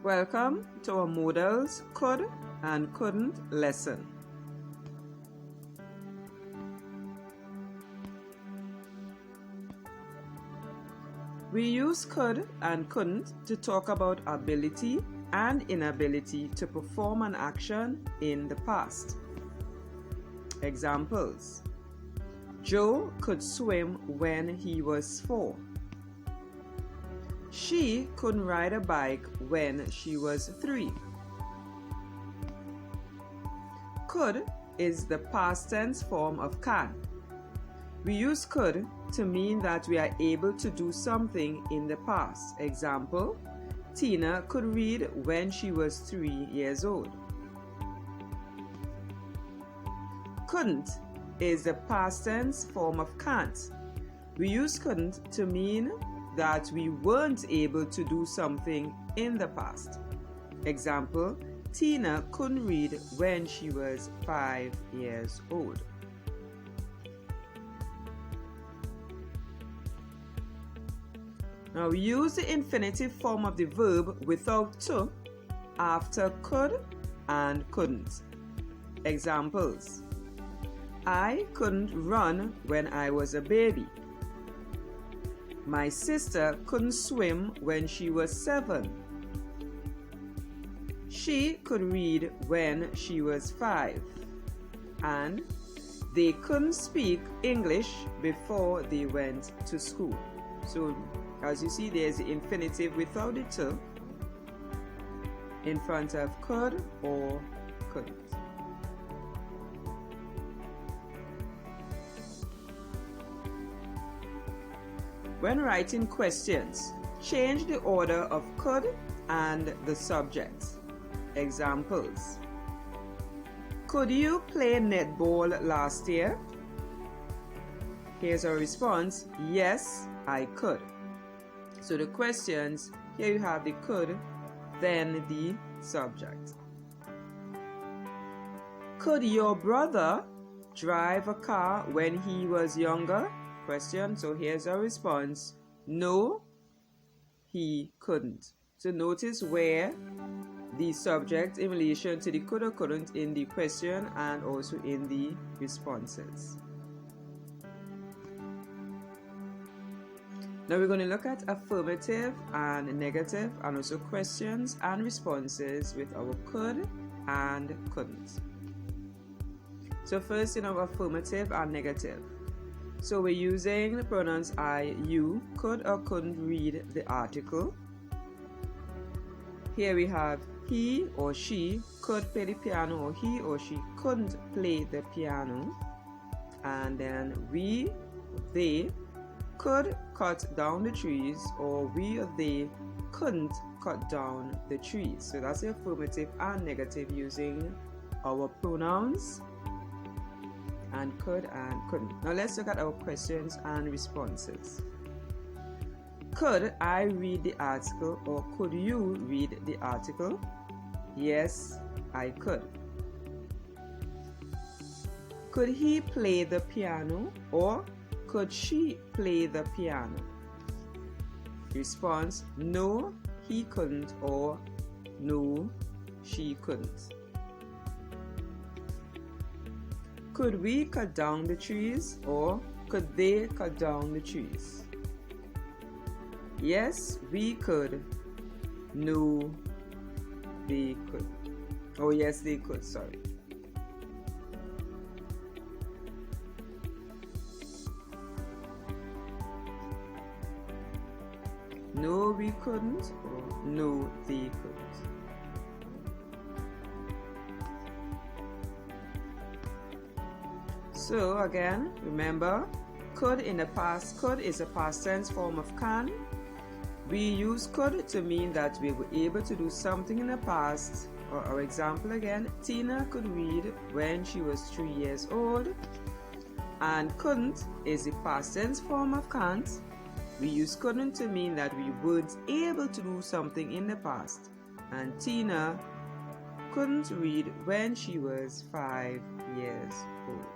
Welcome to our Modals, Could and Couldn't lesson. We use could and couldn't to talk about ability and inability to perform an action in the past. Examples: Joe could swim when he was 4. She couldn't ride a bike when she was 3. Could is the past tense form of can. We use could to mean that we are able to do something in the past. Example: Tina could read when she was 3 years old. Couldn't is the past tense form of can't. We use couldn't to mean that we weren't able to do something in the past. Example: Tina couldn't read when she was 5 years old. Now we use the infinitive form of the verb without to after could and couldn't. Examples: I couldn't run when I was a baby. My sister couldn't swim when she was 7. She could read when she was 5. And they couldn't speak English before they went to school. So as you see, there's the infinitive without the to in front of could or couldn't. When writing questions, change the order of could and the subject. Examples: Could you play netball last year? Here's our response: yes, I could. So the questions, here you have the could, then the subject. Could your brother drive a car when he was younger? Question. So here's our response: no, he couldn't. So notice where the subject in relation to the could or couldn't in the question and also in the responses. Now we're going to look at affirmative and negative and also questions and responses with our could and couldn't. So first, in our affirmative and negative. So we're using the pronouns I, you. Could or couldn't read the article. Here we have he or she could play the piano, or he or she couldn't play the piano. And then we, they could cut down the trees, or we or they couldn't cut down the trees. So that's the affirmative and negative using our pronouns and could and couldn't. Now let's look at our questions and responses. Could I read the article, or could you read the article? Yes, I could. Could he play the piano, or could she play the piano? Response: no, he couldn't, or no, she couldn't. Could we cut down the trees, or could they cut down the trees? Yes, we could. No, they could. Oh, yes, they could, sorry. No, we couldn't, or no, they couldn't. So again, remember, could in the past, could is a past tense form of can. We use could to mean that we were able to do something in the past. Or our example again, Tina could read when she was 3 years old. And couldn't is the past tense form of can't. We use couldn't to mean that we weren't able to do something in the past. And Tina couldn't read when she was 5 years old.